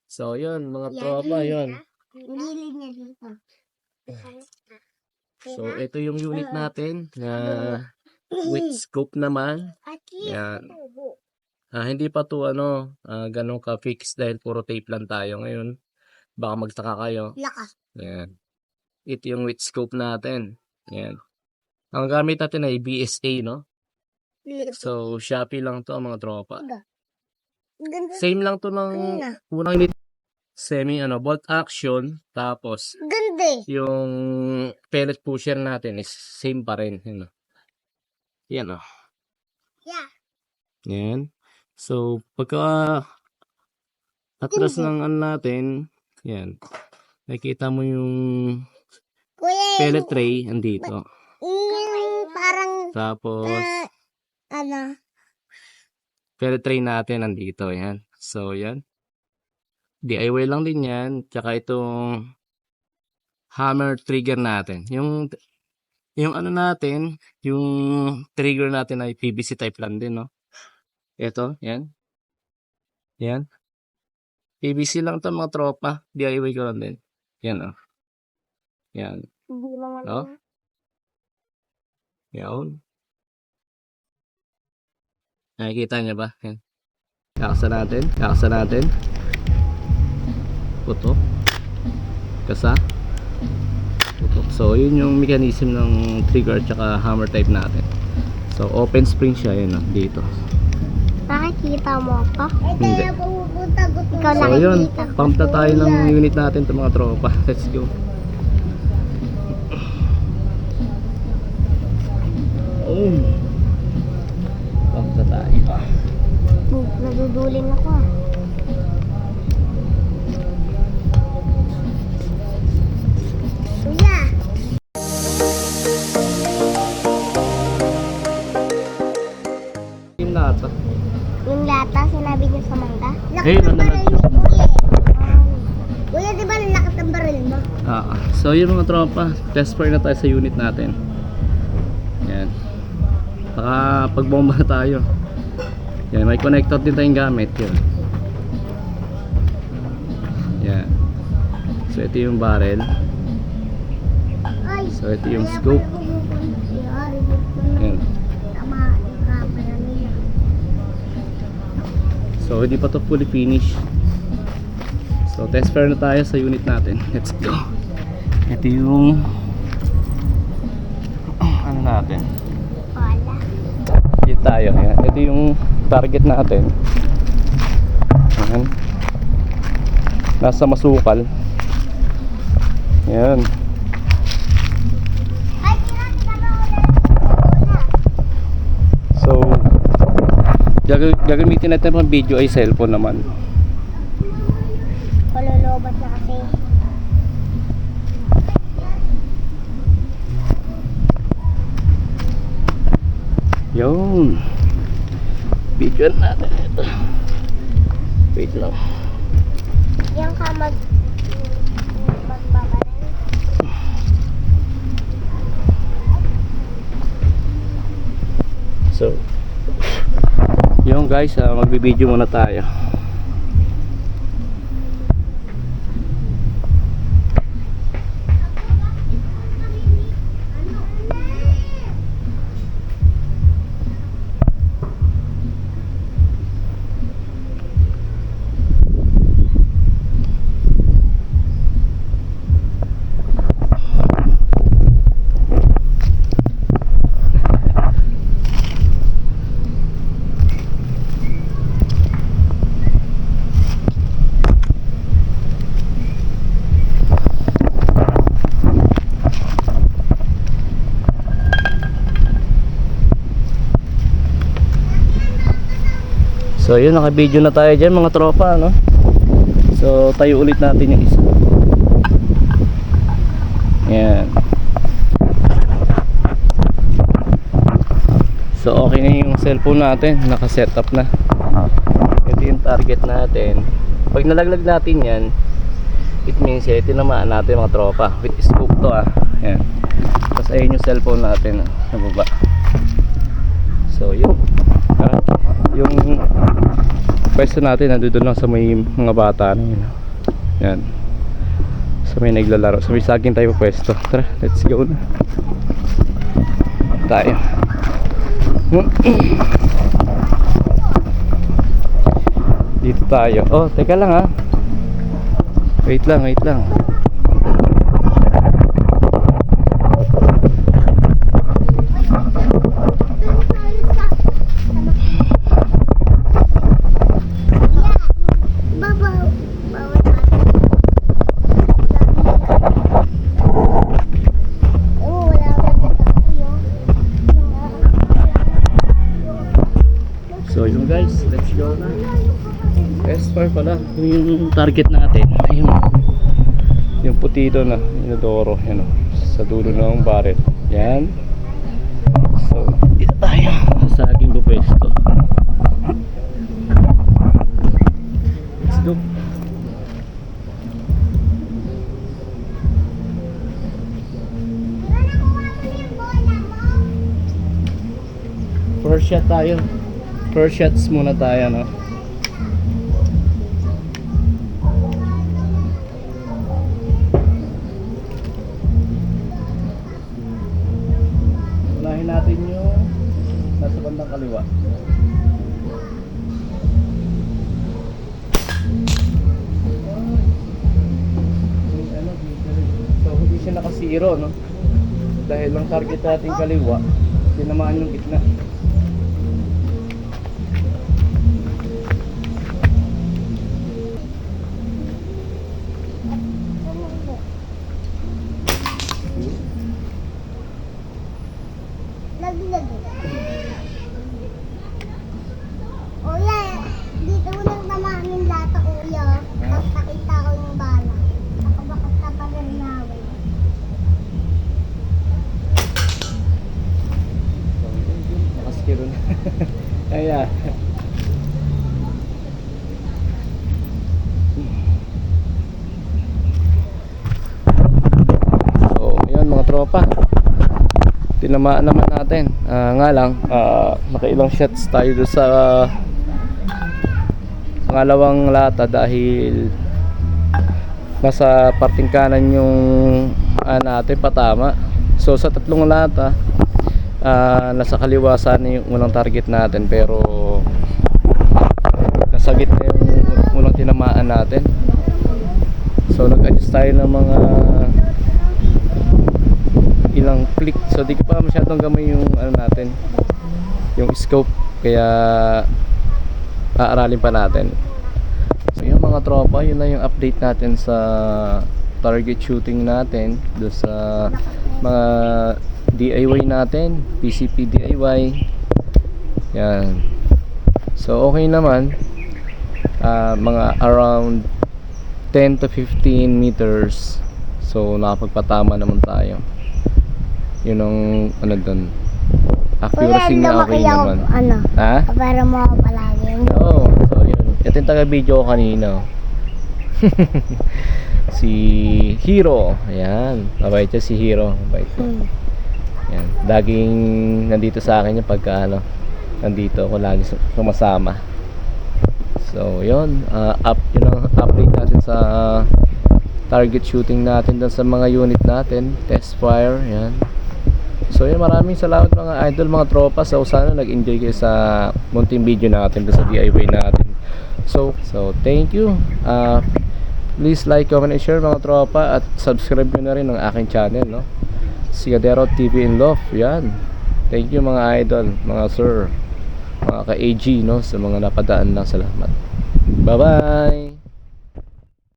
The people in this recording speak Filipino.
So, yun, mga tropa, yun. Gilid niya dito. So, ito yung unit natin na with scope naman. Yan. Hindi pa to ganun ka-fix dahil puro tape lang tayo ngayon. Baka magtaka kayo. Lakas. Yan. Ito yung with scope natin. Yan. Ang gamit natin ay BSA, no? So, Shopee lang to mga tropa. Same lang to ng unang unit. Bolt action. Tapos, Ganda. yung pellet pusher natin is same pa rin. Yan, oh. Yeah. Yan. So, pagka atras ng natin, yan. Nakikita mo yung Kuya, pellet tray, andito. parang, Tapos, pellet tray natin, andito. Yan. So, yan. DIY lang din yan. Tsaka itong hammer trigger natin. Yung natin, yung trigger natin ay PVC type lang din, no? Ito, yan. Yan. PVC lang to mga tropa. DIY ko lang din. Yan, oh. Yan. Oh. Yan. Nakikita niya ba? Yan. Kakasa natin. Puto. Kasa. Puto. So, yun yung mechanism ng trigger tsaka hammer type natin. So, open spring siya. Yan, oh, dito. nakikita mo pa? Hindi. Ikaw So, nakikita. yun. Pump na tayo ng unit natin ito mga tropa. Let's go. Oh. Pump na tayo. Nadudulin ako ah. Kuya! Yung lata. Yung lata, sinabi niyo sa mangga? Hey, Lakas ng nanalag. baril mo, kuya. Kuya, di ba lakas ng baril mo? So yun mga tropa, test fire na tayo sa unit natin. Yan. Baka pagbomba na tayo. Yan, may connector din tayong gamit. Yan. Yan. So ito yung barrel. Ay, So ito yung kaya scope. pala kumukunti. Ay, remote ko na. Yan. Tama yung camera nila. So hindi pa to fully finished. So test fire na tayo sa unit natin. Let's go. Ito yung ano natin. Wala. Dito tayo. Yan. Ito yung target natin. Yan. Nasa masukal. Yan. Ay, tinatita ba ulit? So gagamitin natin pang video ay cellphone naman. Palulubat na kasi. Yun. Video natin ito. Wait lang. Yung ka magbabaril. So yun guys, magbi-video muna tayo. So yun, naka-video na tayo dyan mga tropa, no? So tayo ulit natin yung isa. Yan. So okay na yung cellphone natin, naka-setup na. Ito yung target natin. Pag nalaglag natin yan, it means tinamaan natin mga tropa. With scope to Yan. Tapos ayun yung cellphone natin sa baba. So yun. Yung pwesto natin nandun lang sa may mga bata na yun. Yan. So may naglalaro. So may saging tayo pwesto. Tara, let's go na. Tayo. Dito tayo. Oh, teka lang ha. Wait lang, wait lang. So yun guys, let's go na. S4 pala, yung target natin. Ayun. Yung putito na, inodoro, yan o. Sa dulo ng barret. Yan. So, dito tayo sa aking pwesto. Let's go. First shot tayo. First shots muna tayo, no? Unahin natin yung nasa bandang kaliwa. So hindi siya naka-zero, no? Dahil lang target natin kaliwa, tinamaan yung gitna. Kuya, dito mo lang tamaan yung lata, kuya. Tapos nakita ko yung bala. Nakabakas na pa rin nawin. Nakaskiro na. Kaya. So, yun mga tropa. Tinamaan naman natin. Nga lang, nakailang shots tayo doon sa pangalawang lata dahil nasa parting kanan yung natin patama. So sa tatlong lata, nasa kaliwa sana yung unang target natin, pero nasa gitna yung unang tinamaan natin. So nag-adjust tayo ng mga ilang click, so di ko pa masyadong gamay yung natin, yung scope, kaya aaralin pa natin. So yung mga tropa, yun na yung update natin sa target shooting natin do sa mga DIY natin, PCP DIY. Yan. So okay naman, mga around 10 to 15 meters. So nakapagpatama naman tayo. Yun ang doon. Accuracy niya okay naman. Ha? Para mo ako palagi. Oo. So yun. Ito yung taga-video ko kanina. Si Hero. Ayan. Mabait siya si Hero. Mabait siya. Ayan. Laging nandito sa akin yung pagka nandito ako lagi sumasama. So yun. Yun ang update natin sa target shooting natin dun sa mga unit natin. Test fire. Ayan. So yun, maraming salamat mga idol, mga tropa. So sana nag-enjoy kayo sa munting video natin sa DIY natin. So thank you. Please like, comment, and share mga tropa. At subscribe nyo na rin ang aking channel, no? Sigadero TV in Love. Yan. Thank you mga idol, mga sir, mga ka-AG, no? Sa mga napadaan lang, salamat. Bye bye.